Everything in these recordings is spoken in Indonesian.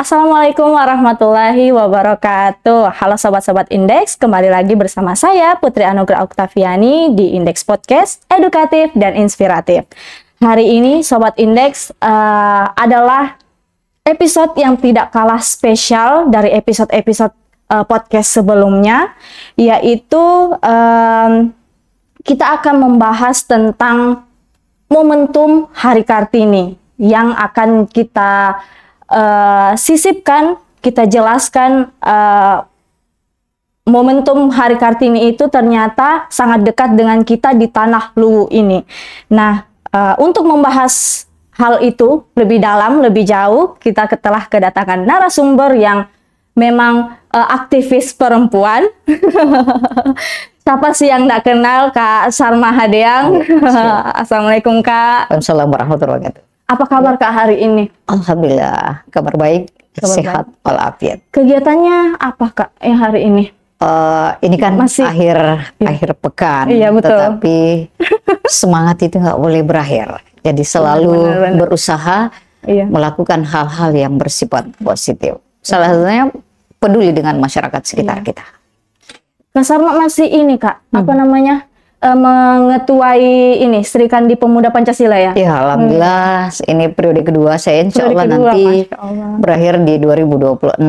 Assalamualaikum warahmatullahi wabarakatuh. Halo sobat-sobat Indeks, kembali lagi bersama saya Putri Anugrah Oktaviani di Indeks Podcast Edukatif dan Inspiratif. Hari ini Sobat Indeks adalah episode yang tidak kalah spesial dari episode-episode podcast sebelumnya, yaitu kita akan membahas tentang momentum Hari Kartini yang akan kita sisipkan, kita jelaskan. Momentum Hari Kartini itu ternyata sangat dekat dengan kita di Tanah Luwu ini. Nah, untuk membahas hal itu lebih dalam, lebih jauh, kita telah kedatangan narasumber yang memang aktivis perempuan. Siapa sih yang tidak kenal Kak Sarma Hadeang? Assalamualaikum Kak. Assalamualaikum warahmatullahi wabarakatuh. Apa kabar Kak hari ini? Alhamdulillah, kabar baik, sehat walafiat. Kegiatannya apa Kak yang hari ini? Ini kan Masih akhir pekan, iya, betul. Tetapi semangat itu nggak boleh berakhir. Jadi selalu benar. berusaha melakukan hal-hal yang bersifat positif. Salah satunya peduli dengan masyarakat sekitar kita. Kak Sarma masih ini Kak, apa namanya? Mengetuai ini Sri Kandi Pemuda Pancasila ya? Ya, alhamdulillah ini periode kedua saya, insya Allah nanti berakhir di 2026.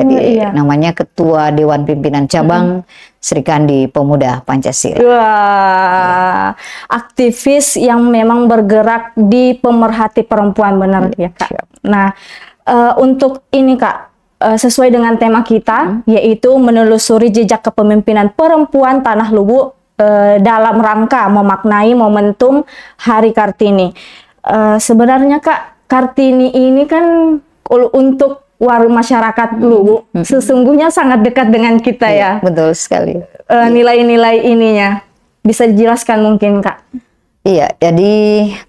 Jadi namanya Ketua Dewan Pimpinan Cabang Sri Kandi Pemuda Pancasila. Wah, aktivis yang memang bergerak di pemerhati perempuan, benar ya Kak? Siap. Nah, untuk ini Kak, sesuai dengan tema kita, yaitu menelusuri jejak kepemimpinan perempuan Tanah Luwu dalam rangka memaknai momentum Hari Kartini. Sebenarnya Kak, Kartini ini kan untuk warga masyarakat Luwu sesungguhnya sangat dekat dengan kita ya. Betul sekali. Nilai-nilai ininya bisa dijelaskan mungkin Kak? Iya, jadi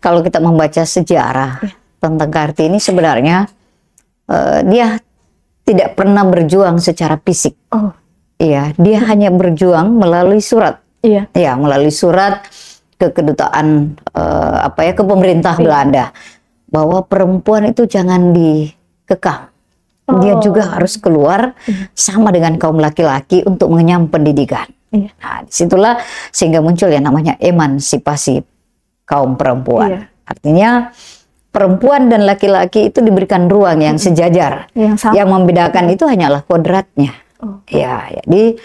kalau kita membaca sejarah tentang Kartini sebenarnya dia tidak pernah berjuang secara fisik. Iya, dia hanya berjuang melalui surat. Ya, melalui surat ke kedutaan ke pemerintah Belanda bahwa perempuan itu jangan dikekang. Dia juga harus keluar sama dengan kaum laki-laki untuk mengenyam pendidikan. Nah, disitulah sehingga muncul yang namanya emansipasi kaum perempuan. Artinya perempuan dan laki-laki itu diberikan ruang yang sejajar. Yang membedakan itu hanyalah kodratnya. Ya, jadi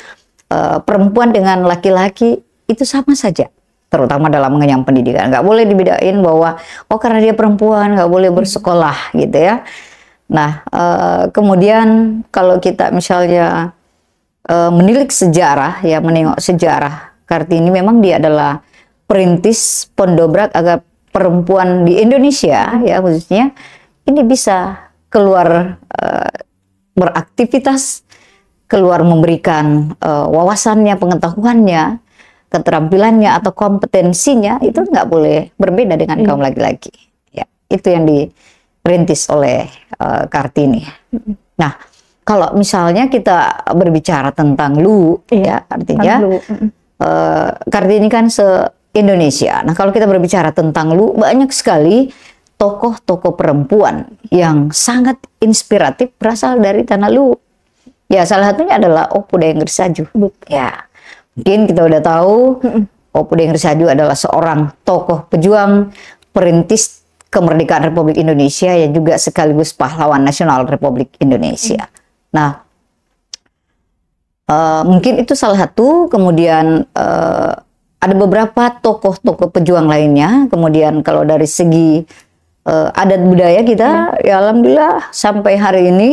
perempuan dengan laki-laki itu sama saja, terutama dalam mengenyam pendidikan. Nggak boleh dibedain bahwa karena dia perempuan nggak boleh bersekolah gitu ya. Nah, kemudian kalau kita misalnya menilik sejarah, ya menengok sejarah Kartini, memang dia adalah perintis pendobrak agar perempuan di Indonesia ya khususnya ini bisa keluar beraktivitas, keluar memberikan wawasannya, pengetahuannya, keterampilannya atau kompetensinya itu nggak boleh berbeda dengan kaum laki-laki. Ya, itu yang dirintis oleh Kartini. Nah, kalau misalnya kita berbicara tentang Luwu, ya artinya Kartini kan se-Indonesia. Nah, kalau kita berbicara tentang Luwu, banyak sekali tokoh-tokoh perempuan yang sangat inspiratif berasal dari Tanah Luwu. Ya, salah satunya adalah Opu Dayang Gersaju. Ya, mungkin kita udah tahu Opu Dayang Gersaju adalah seorang tokoh pejuang perintis kemerdekaan Republik Indonesia yang juga sekaligus pahlawan nasional Republik Indonesia. Nah, mungkin itu salah satu. Kemudian ada beberapa tokoh-tokoh pejuang lainnya. Kemudian kalau dari segi adat budaya kita, ya alhamdulillah sampai hari ini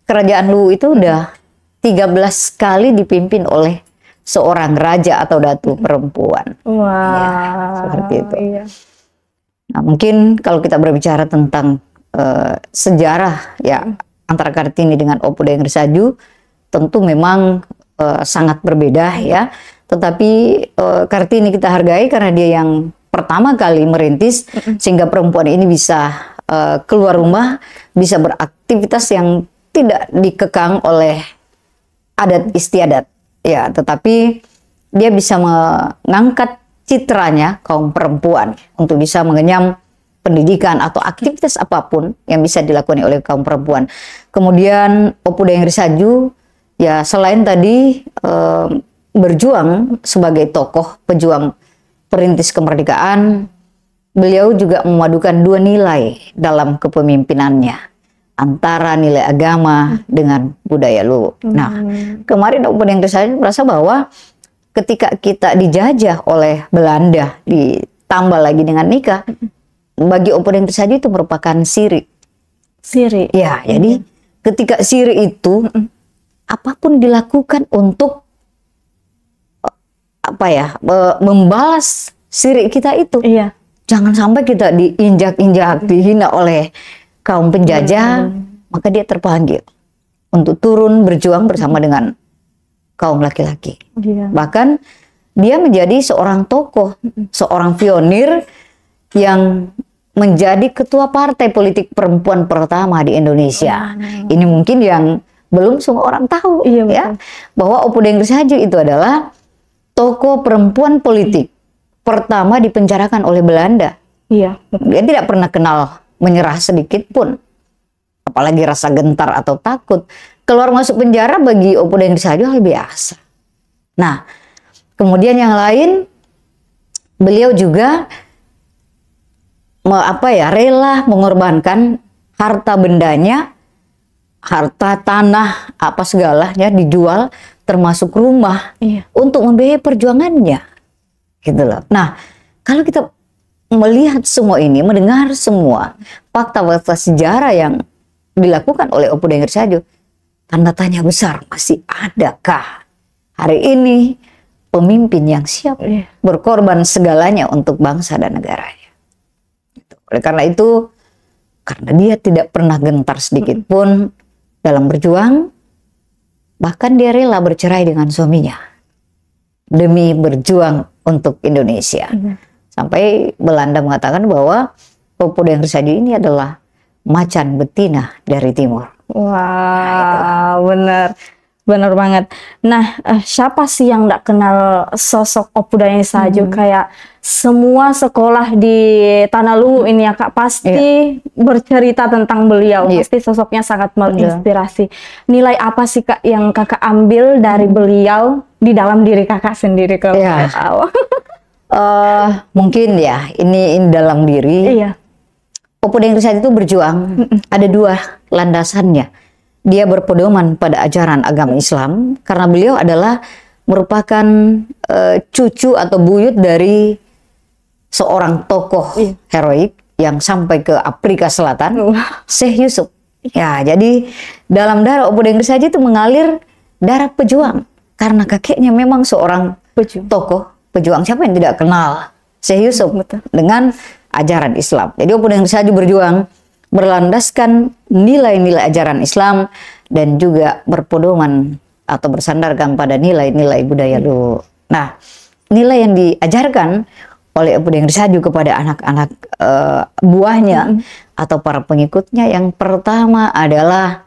Kerajaan Luwu itu udah 13 kali dipimpin oleh seorang raja atau datu perempuan. Ya, seperti itu. Nah, mungkin kalau kita berbicara tentang sejarah ya antara Kartini dengan Opu Dayang Gersaju, tentu memang sangat berbeda ya. Tetapi Kartini kita hargai karena dia yang pertama kali merintis sehingga perempuan ini bisa keluar rumah, bisa beraktivitas yang tidak dikekang oleh adat istiadat ya, tetapi dia bisa mengangkat citranya kaum perempuan untuk bisa mengenyam pendidikan atau aktivitas apapun yang bisa dilakukan oleh kaum perempuan. Kemudian Opu Dayang Risaju ya selain tadi berjuang sebagai tokoh pejuang perintis kemerdekaan, beliau juga memadukan dua nilai dalam kepemimpinannya, antara nilai agama dengan budaya luwu. Nah, kemarin Opu Dayang Risaju merasa bahwa ketika kita dijajah oleh Belanda, ditambah lagi dengan nikah, bagi Opu Dayang Risaju itu merupakan siri. Siri. Ya, jadi ketika siri itu apapun dilakukan untuk membalas siri kita itu. Iya. Jangan sampai kita diinjak-injak, dihina oleh kaum penjajah, maka dia terpanggil untuk turun berjuang bersama dengan kaum laki-laki. Iya. Bahkan dia menjadi seorang tokoh, seorang pionir yang menjadi ketua partai politik perempuan pertama di Indonesia. Ini mungkin yang belum semua orang tahu, ya, bahwa Opu Dayang Risaju itu adalah tokoh perempuan politik pertama dipenjarakan oleh Belanda. Iya. Dia tidak pernah kenal menyerah sedikit pun, apalagi rasa gentar atau takut. Keluar masuk penjara bagi Opu Dayang Risaju hal biasa. Nah, kemudian yang lain, beliau juga rela mengorbankan harta bendanya, harta tanah apa segalanya dijual, termasuk rumah, untuk membiayai perjuangannya, gitu loh. Nah, kalau kita melihat semua ini, mendengar semua fakta-fakta sejarah yang dilakukan oleh Opu Dayang Risaju, tanda tanya besar, masih adakah hari ini pemimpin yang siap berkorban segalanya untuk bangsa dan negaranya? Oleh karena itu, karena dia tidak pernah gentar sedikit pun dalam berjuang, bahkan dia rela bercerai dengan suaminya demi berjuang untuk Indonesia. Sampai Belanda mengatakan bahwa Opu Dayang Risaju ini adalah macan betina dari timur. Wah, bener banget. Nah, siapa sih yang nggak kenal sosok Opu Dayang Risaju? Kayak semua sekolah di Tanah Luwu ini ya Kak, pasti bercerita tentang beliau. Pasti sosoknya sangat menginspirasi. Nilai apa sih Kak yang Kakak ambil dari beliau di dalam diri Kakak sendiri kalau boleh tahu? Mungkin ya, ini dalam diri. Opu Dayang Risaju itu berjuang, ada dua landasannya. Dia berpedoman pada ajaran agama Islam karena beliau adalah merupakan cucu atau buyut dari seorang tokoh heroik yang sampai ke Afrika Selatan, Syekh Yusuf. Ya, jadi dalam darah Opu Dayang Risaju itu mengalir darah pejuang karena kakeknya memang seorang tokoh pejuang. Siapa yang tidak kenal Syekh Yusuf dengan ajaran Islam? Jadi Opu Dayang Risaju berjuang berlandaskan nilai-nilai ajaran Islam dan juga berpedoman atau bersandarkan pada nilai-nilai budaya luwu. Nah, nilai yang diajarkan oleh Opu Dayang Risaju kepada anak-anak buahnya atau para pengikutnya, yang pertama adalah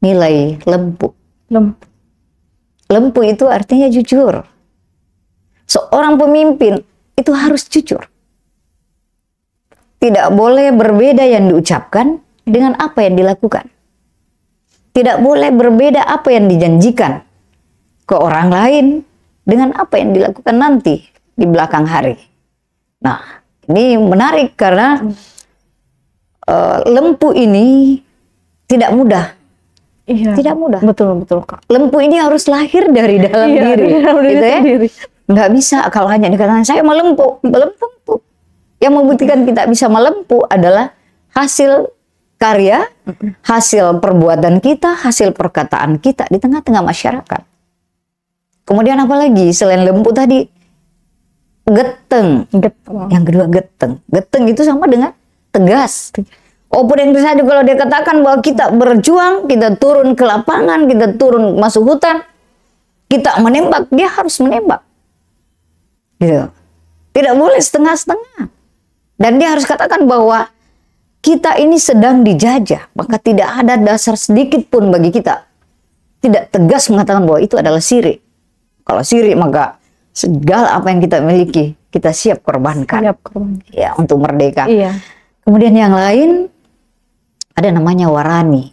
nilai lempu. Lempu itu artinya jujur. Seorang pemimpin itu harus jujur. Tidak boleh berbeda yang diucapkan dengan apa yang dilakukan. Tidak boleh berbeda apa yang dijanjikan ke orang lain dengan apa yang dilakukan nanti di belakang hari. Nah, ini menarik karena lempu ini tidak mudah. Tidak mudah. Betul Kak. Lempu ini harus lahir dari dalam diri. Gitu ya? Nggak bisa kalau hanya dikatakan saya melempu. Belum tentu. Yang membuktikan kita bisa melempu adalah hasil karya, hasil perbuatan kita, hasil perkataan kita di tengah-tengah masyarakat. Kemudian apalagi selain lempu tadi, geteng. Yang kedua geteng. Geteng itu sama dengan tegas. Opu Dayang Risaju kalau dia katakan bahwa kita berjuang, kita turun ke lapangan, kita turun masuk hutan, kita menembak, dia harus menembak. Gitu. Tidak boleh setengah-setengah. Dan dia harus katakan bahwa kita ini sedang dijajah, maka tidak ada dasar sedikit pun bagi kita tidak tegas mengatakan bahwa itu adalah syirik. Kalau syirik, maka segala apa yang kita miliki kita siap korbankan. Ya, untuk merdeka. Kemudian yang lain ada namanya Warani.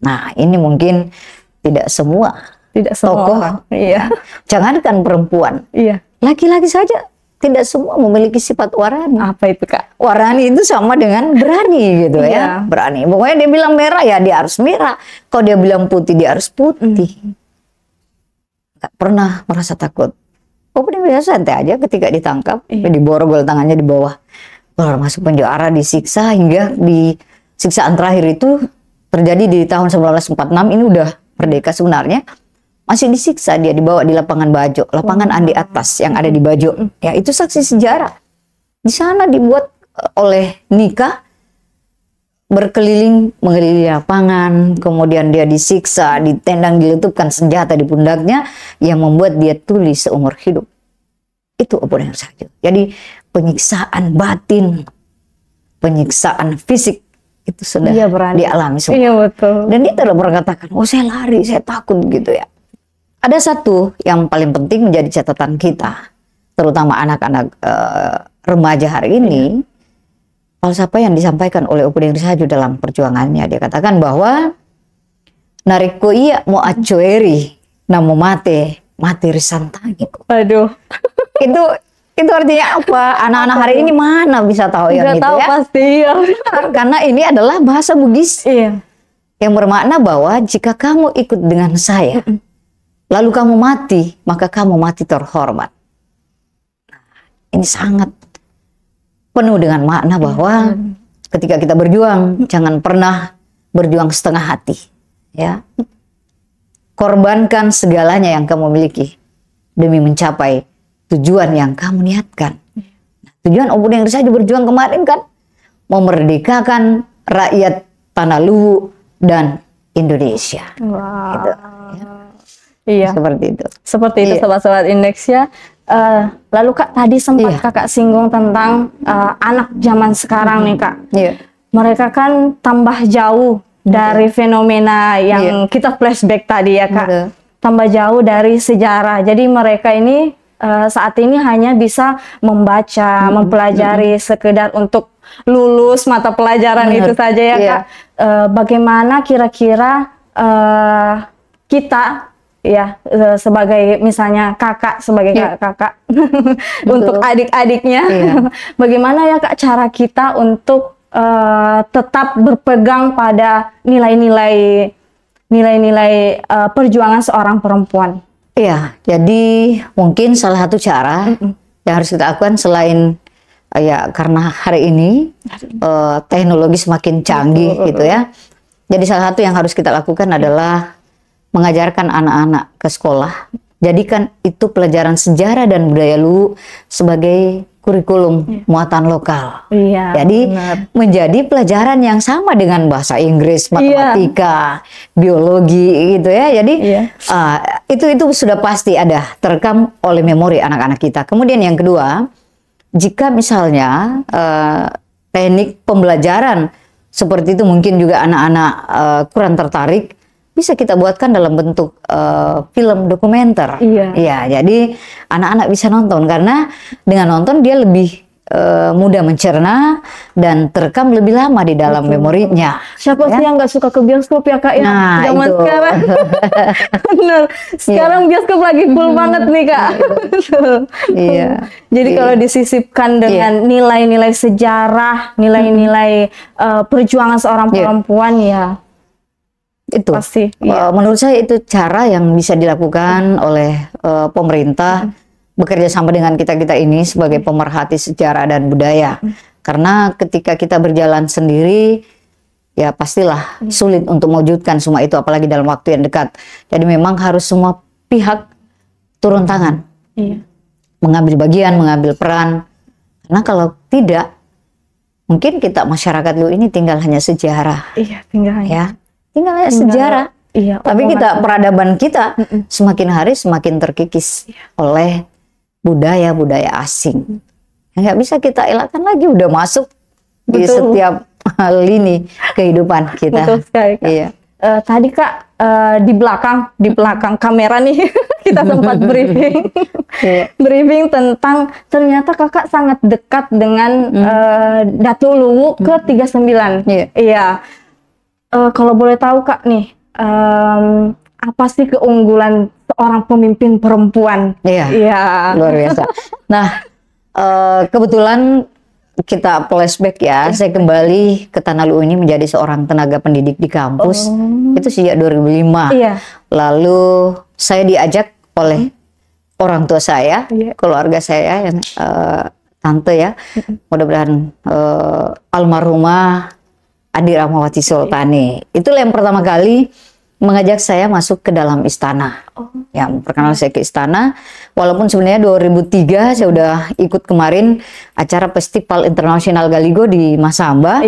Nah, ini mungkin tidak semua tokoh, orang. Iya. jangankan perempuan, Iya. laki-laki saja tidak semua memiliki sifat Warani. Apa itu, Kak? Warani itu sama dengan berani gitu Iya. ya, berani. Pokoknya dia bilang merah ya dia harus merah. Kalau dia bilang putih dia harus putih. Gak pernah merasa takut. Oh, dia biasa santai aja ketika ditangkap, diborgol tangannya di bawah, keluar masuk penjara, disiksa hingga di siksaan terakhir itu terjadi di tahun 1946. Ini udah merdeka sebenarnya. Masih disiksa, dia dibawa di lapangan Bajo, lapangan Andi Atas yang ada di Bajo. Ya, itu saksi sejarah. Di sana dibuat oleh Nika, berkeliling mengelilingi lapangan, kemudian dia disiksa, ditendang, diletupkan senjata di pundaknya yang membuat dia tuli seumur hidup. Itu Opo Deng Raharjo. Jadi penyiksaan batin, penyiksaan fisik itu sudah dialami semua. Iya, betul. Dan dia tidak pernah katakan, oh saya lari, saya takut gitu ya. Ada satu yang paling penting menjadi catatan kita, terutama anak-anak remaja hari ini, falsafah yang disampaikan oleh Opo Deng Raharjo dalam perjuangannya. Dia katakan bahwa nariko iya mo acueri namo mate risantangi. Aduh. itu artinya apa? Anak-anak hari ini mana bisa tahu yang itu tahu ya? Pasti ya. Karena ini adalah bahasa Bugis. Iya. Yang bermakna bahwa jika kamu ikut dengan saya, lalu kamu mati, maka kamu mati terhormat. Ini sangat penuh dengan makna bahwa ketika kita berjuang, jangan pernah berjuang setengah hati. Ya, korbankan segalanya yang kamu miliki demi mencapai tujuan yang kamu niatkan. Tujuan Opo Deng Raharjo berjuang kemarin kan memerdekakan rakyat Tanah Luwu dan Indonesia. Wow. Gitu, ya. Iya. Seperti itu sobat-sobat Indeks ya. Lalu Kak, tadi sempat Kakak singgung tentang anak zaman sekarang nih Kak. Iya. Mereka kan tambah jauh dari fenomena yang kita flashback tadi ya Kak. Tambah jauh dari sejarah. Jadi mereka ini saat ini hanya bisa membaca, mempelajari sekedar untuk lulus mata pelajaran itu saja ya Kak. Bagaimana kira-kira kita ya sebagai misalnya kakak, sebagai kakak untuk adik-adiknya, bagaimana ya Kak cara kita untuk tetap berpegang pada nilai-nilai perjuangan seorang perempuan? Iya, jadi mungkin salah satu cara yang harus kita lakukan selain ya karena hari ini teknologi semakin canggih gitu ya. Jadi salah satu yang harus kita lakukan adalah mengajarkan anak-anak ke sekolah. Jadikan itu pelajaran sejarah dan budaya Luwu sebagai kurikulum muatan lokal. Jadi menjadi pelajaran yang sama dengan bahasa Inggris, matematika, biologi gitu ya. Jadi itu sudah pasti ada terekam oleh memori anak-anak kita. Kemudian yang kedua, jika misalnya teknik pembelajaran seperti itu mungkin juga anak-anak kurang tertarik, bisa kita buatkan dalam bentuk film dokumenter. Iya, jadi anak-anak bisa nonton karena dengan nonton dia lebih mudah mencerna dan terekam lebih lama di dalam memorinya. Siapa sih yang nggak suka ke bioskop ya Kak ya? Nah, zaman itu. sekarang. Bener. Sekarang bioskop lagi full banget nih Kak. Jadi kalau disisipkan dengan nilai-nilai sejarah, nilai-nilai perjuangan seorang perempuan ya. Itu pasti, menurut saya itu cara yang bisa dilakukan oleh pemerintah bekerja sama dengan kita ini sebagai pemerhati sejarah dan budaya. Karena ketika kita berjalan sendiri ya pastilah sulit untuk mewujudkan semua itu apalagi dalam waktu yang dekat. Jadi memang harus semua pihak turun tangan, mengambil bagian, mengambil peran. Karena kalau tidak mungkin kita masyarakat Luwu ini tinggal hanya sejarah. Tinggal sejarah. Tapi kita peradaban kita semakin hari semakin terkikis oleh budaya-budaya asing. Nggak bisa kita elakkan lagi, udah masuk di setiap lini kehidupan kita. Betul sekali, Kak. tadi Kak di belakang kamera nih kita sempat briefing briefing tentang ternyata Kakak sangat dekat dengan Datuk Luwu ke-39. Iya. Kalau boleh tahu Kak nih, apa sih keunggulan seorang pemimpin perempuan? Iya. Luar biasa. Nah, kebetulan kita flashback ya, saya kembali ke Tanah Luwu ini menjadi seorang tenaga pendidik di kampus. Itu sejak 2005. Lalu saya diajak oleh orang tua saya, keluarga saya, yang tante ya, mudah-mudahan almarhumah Adi Rahmawati Sultani. Itulah yang pertama kali mengajak saya masuk ke dalam istana. Yang perkenal saya ke istana, walaupun sebenarnya 2003 saya udah ikut kemarin acara Festival Internasional Galigo di Masamba.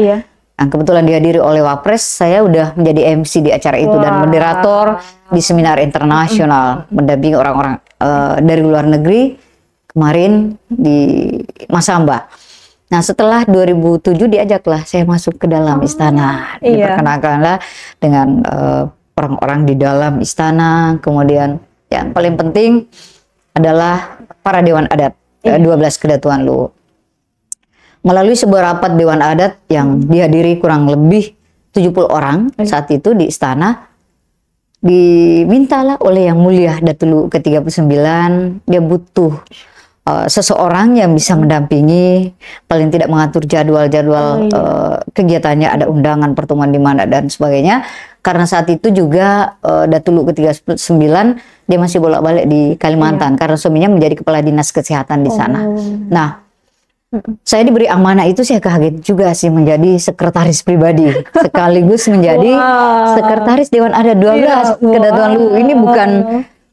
Yang kebetulan dihadiri oleh Wapres, saya udah menjadi MC di acara itu dan moderator di seminar internasional, mendampingi orang-orang dari luar negeri kemarin di Masamba. Nah, setelah 2007 diajaklah saya masuk ke dalam istana, diperkenalkanlah dengan orang-orang di dalam istana. Kemudian yang paling penting adalah para dewan adat 12 Kedatuan Luwu. Melalui sebuah rapat dewan adat yang dihadiri kurang lebih 70 orang saat itu di istana, dimintalah oleh Yang Mulia Datuk Luwu ke-39, dia butuh seseorang yang bisa mendampingi, paling tidak mengatur jadwal-jadwal kegiatannya, ada undangan pertemuan di mana dan sebagainya. Karena saat itu juga Datuk Luwu ke-39 dia masih bolak-balik di Kalimantan karena suaminya menjadi kepala dinas kesehatan di sana. Nah, saya diberi amanah itu, saya kaget juga sih menjadi sekretaris pribadi sekaligus menjadi sekretaris Dewan Adat 12 Kedatuan Luwu. Ini bukan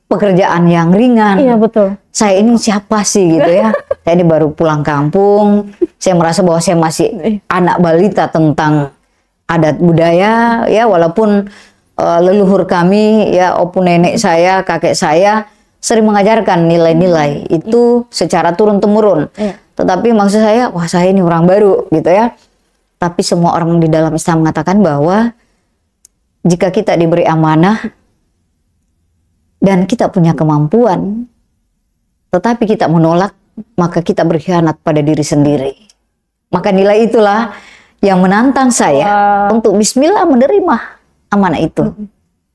pekerjaan yang ringan. Iya, betul. Saya ini siapa sih gitu ya. Saya ini baru pulang kampung. Saya merasa bahwa saya masih anak balita tentang adat budaya ya, walaupun leluhur kami ya, opu nenek saya, kakek saya sering mengajarkan nilai-nilai itu secara turun-temurun. Tetapi maksud saya, wah saya ini orang baru gitu ya. Tapi semua orang di dalam Islam mengatakan bahwa jika kita diberi amanah dan kita punya kemampuan, tetapi kita menolak, maka kita berkhianat pada diri sendiri. Maka nilai itulah yang menantang saya untuk bismillah menerima amanah itu.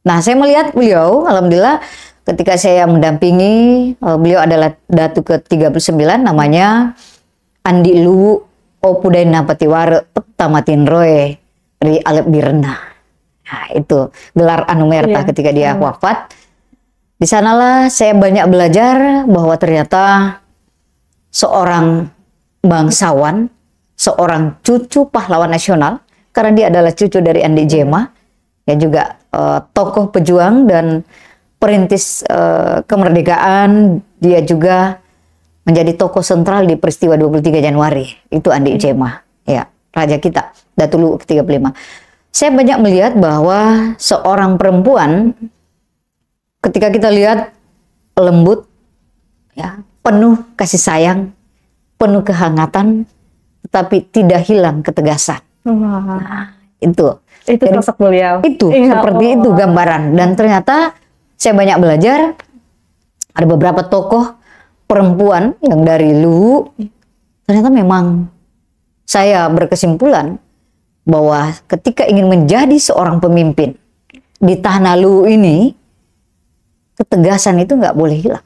Nah, saya melihat beliau, alhamdulillah, ketika saya mendampingi, beliau adalah Datuk ke-39, namanya Andi Luwu Opudaina Patiware Tamatin Roe Ri Alep Birna. Nah, itu gelar Anumerta ketika dia wafat. Di sanalah saya banyak belajar bahwa ternyata seorang bangsawan, seorang cucu pahlawan nasional, karena dia adalah cucu dari Andi Jema, yang juga tokoh pejuang dan perintis kemerdekaan. Dia juga menjadi tokoh sentral di peristiwa 23 Januari. Itu Andi Jema, ya, raja kita, Datuk Luwu ke-35. Saya banyak melihat bahwa seorang perempuan ketika kita lihat lembut, ya, penuh kasih sayang, penuh kehangatan, tetapi tidak hilang ketegasan. Nah, itu sosok beliau. Itu seperti itu gambaran. Dan ternyata saya banyak belajar, ada beberapa tokoh perempuan yang dari Luwu, ternyata memang saya berkesimpulan bahwa ketika ingin menjadi seorang pemimpin di tanah Luwu ini, ketegasan itu nggak boleh hilang.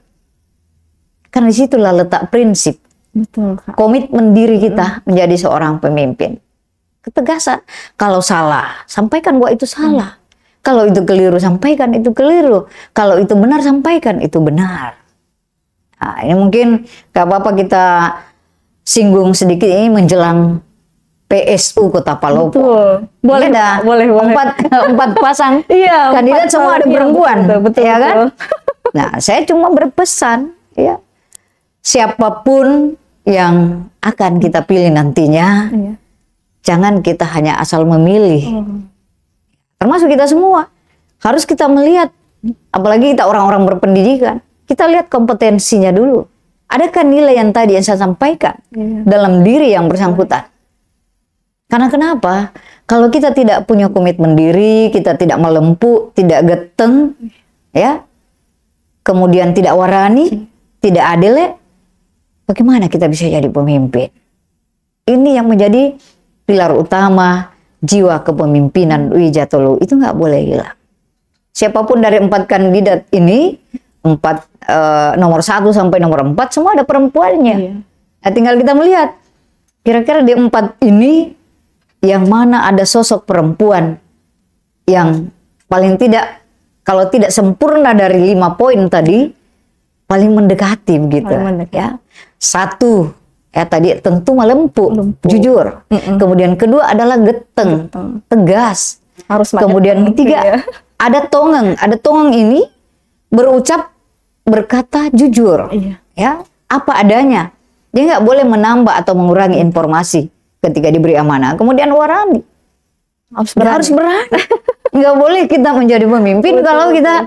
Karena disitulah letak prinsip, komitmen diri kita menjadi seorang pemimpin. Ketegasan. Kalau salah, sampaikan bahwa itu salah. Kalau itu keliru, sampaikan itu keliru. Kalau itu benar, sampaikan itu benar. Nah, ini mungkin gak apa-apa kita singgung sedikit ini menjelang PSU Kota Palopo. Boleh, boleh. Empat pasang kandidat semua ada perempuan, betul, ya kan? Nah, saya cuma berpesan, ya, siapapun yang akan kita pilih nantinya, jangan kita hanya asal memilih. Termasuk kita semua harus kita melihat, apalagi kita orang-orang berpendidikan. Kita lihat kompetensinya dulu. Adakah nilai yang tadi yang saya sampaikan dalam diri yang bersangkutan? Karena kenapa? Kalau kita tidak punya komitmen diri, kita tidak melempu, tidak geteng, ya, kemudian tidak warani, tidak adil, ya, bagaimana kita bisa jadi pemimpin? Ini yang menjadi pilar utama jiwa kepemimpinan Wijatolo, itu nggak boleh hilang. Siapapun dari 4 kandidat ini, nomor 1 sampai nomor 4 semua ada perempuannya. Iya. Nah, tinggal kita melihat kira-kira di 4 ini yang mana ada sosok perempuan yang paling tidak, kalau tidak sempurna dari 5 poin tadi, paling mendekati begitu. Ya. 1 ya tadi tentu melempu, jujur. Kemudian kedua adalah geteng, tegas. Harus kemudian ketiga ya. ada tongeng. Ada tongeng ini berkata jujur. Iya. Ya, apa adanya. Dia nggak boleh menambah atau mengurangi informasi ketika diberi amanah. Kemudian warani. Harus berani. Nggak boleh kita menjadi pemimpin kalau kita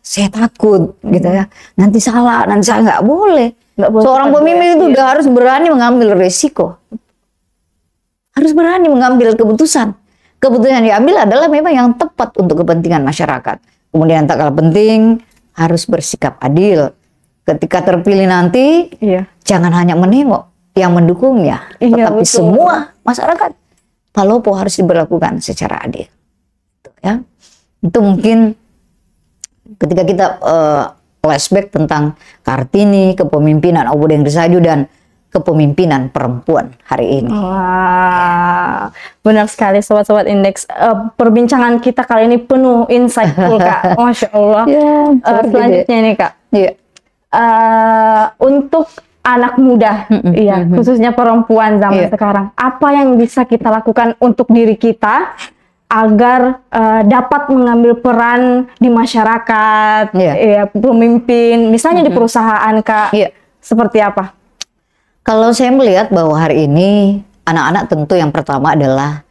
saya takut gitu ya. Nanti salah, nggak boleh. Seorang pemimpin itu udah harus berani mengambil resiko. Harus berani mengambil keputusan. Keputusan yang diambil adalah memang yang tepat untuk kepentingan masyarakat. Kemudian tak kalah penting, harus bersikap adil. Ketika terpilih nanti, jangan hanya menengok yang mendukungnya, tetapi semua masyarakat Palopo harus diberlakukan secara adil. Ya. Itu mungkin ketika kita flashback tentang Kartini, kepemimpinan Abu Deng Risaju, dan kepemimpinan perempuan hari ini. Wah, benar sekali Sobat-Sobat Indeks. Perbincangan kita kali ini penuh insightful, Kak. Masya Allah. Selanjutnya nih, Kak. Untuk anak muda, khususnya perempuan zaman sekarang, apa yang bisa kita lakukan untuk diri kita agar dapat mengambil peran di masyarakat, pemimpin, misalnya di perusahaan, Kak, seperti apa? Kalau saya melihat bahwa hari ini anak-anak tentu yang pertama adalah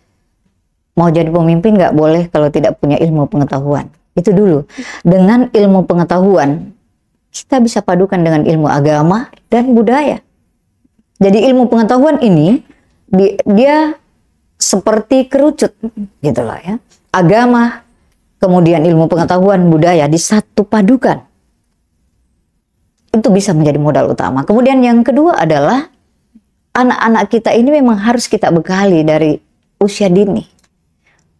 mau jadi pemimpin nggak boleh kalau tidak punya ilmu pengetahuan. Itu dulu. Dengan ilmu pengetahuan, kita bisa padukan dengan ilmu agama dan budaya. Jadi ilmu pengetahuan ini, dia seperti kerucut gitu loh ya. Agama, kemudian ilmu pengetahuan, budaya disatu padukan. Itu bisa menjadi modal utama. Kemudian yang kedua adalah anak-anak kita ini memang harus kita bekali dari usia dini.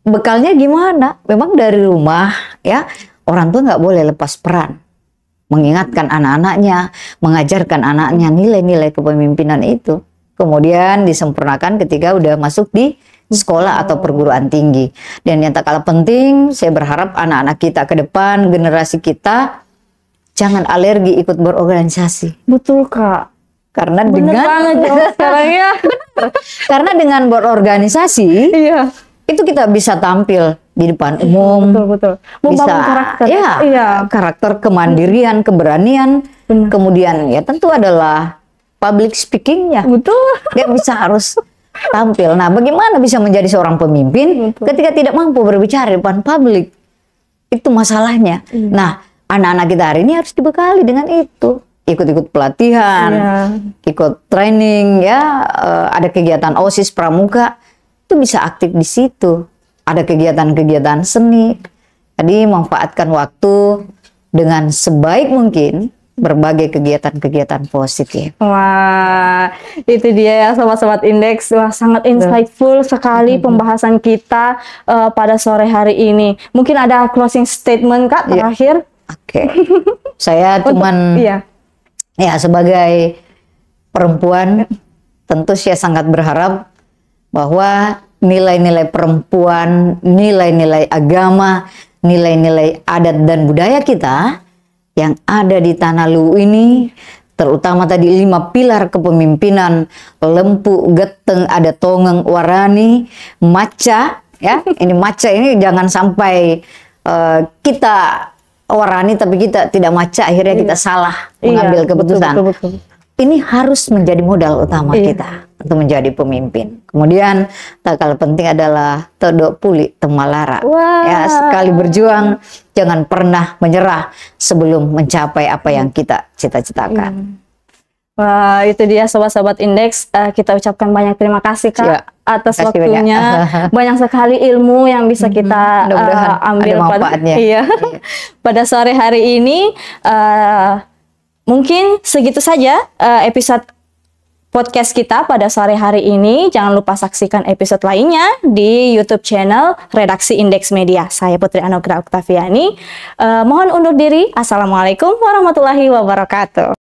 Bekalnya gimana? Memang dari rumah ya. Orang tua nggak boleh lepas peran. Mengingatkan anak-anaknya, mengajarkan anaknya nilai-nilai kepemimpinan itu. Kemudian disempurnakan ketika udah masuk di sekolah atau perguruan tinggi. Dan yang tak kalah penting, saya berharap anak-anak kita ke depan, generasi kita, jangan alergi ikut berorganisasi. Betul, Kak. Karena Bener dengan banget sekarang ya. karena dengan berorganisasi, itu kita bisa tampil di depan umum. Betul. Bisa karakter. Karakter kemandirian, keberanian. Kemudian ya tentu adalah public speakingnya. Betul. Dia bisa harus tampil. Nah, bagaimana bisa menjadi seorang pemimpin ketika tidak mampu berbicara di depan publik? Itu masalahnya. Nah, anak-anak kita hari ini harus dibekali dengan itu. Ikut-ikut pelatihan, ikut training, ya, ada kegiatan OSIS Pramuka, itu bisa aktif di situ. Ada kegiatan-kegiatan seni. Jadi manfaatkan waktu dengan sebaik mungkin, berbagai kegiatan-kegiatan positif. Wah, itu dia ya Sobat-Sobat Indeks. Wah, sangat insightful sekali pembahasan kita pada sore hari ini. Mungkin ada closing statement, Kak, terakhir? Oke. Saya cuman ya sebagai perempuan tentu saya sangat berharap bahwa nilai-nilai perempuan, nilai-nilai agama, nilai-nilai adat dan budaya kita yang ada di Tanah Luwu ini, terutama tadi 5 pilar kepemimpinan, lempu, geteng, ada tongeng, warani, maca, ya. Ini maca ini jangan sampai kita warani tapi kita tidak maca, akhirnya kita salah mengambil keputusan. Betul. Ini harus menjadi modal utama kita untuk menjadi pemimpin. Kemudian tak kalah penting adalah todok puli temalara. Ya, sekali berjuang jangan pernah menyerah sebelum mencapai apa yang kita cita-citakan. Wah, itu dia sobat-sobat Indeks. Kita ucapkan banyak terima kasih Kak Ya, atas kasih waktunya. Banyak sekali ilmu yang bisa kita Mudah-mudahan ambil ada manfaatnya. iya. Pada sore hari ini. Mungkin segitu saja episode podcast kita pada sore hari ini. Jangan lupa saksikan episode lainnya di YouTube channel Redaksi Indeks Media. Saya Putri Anugrah Oktaviani. Mohon undur diri. Assalamualaikum warahmatullahi wabarakatuh.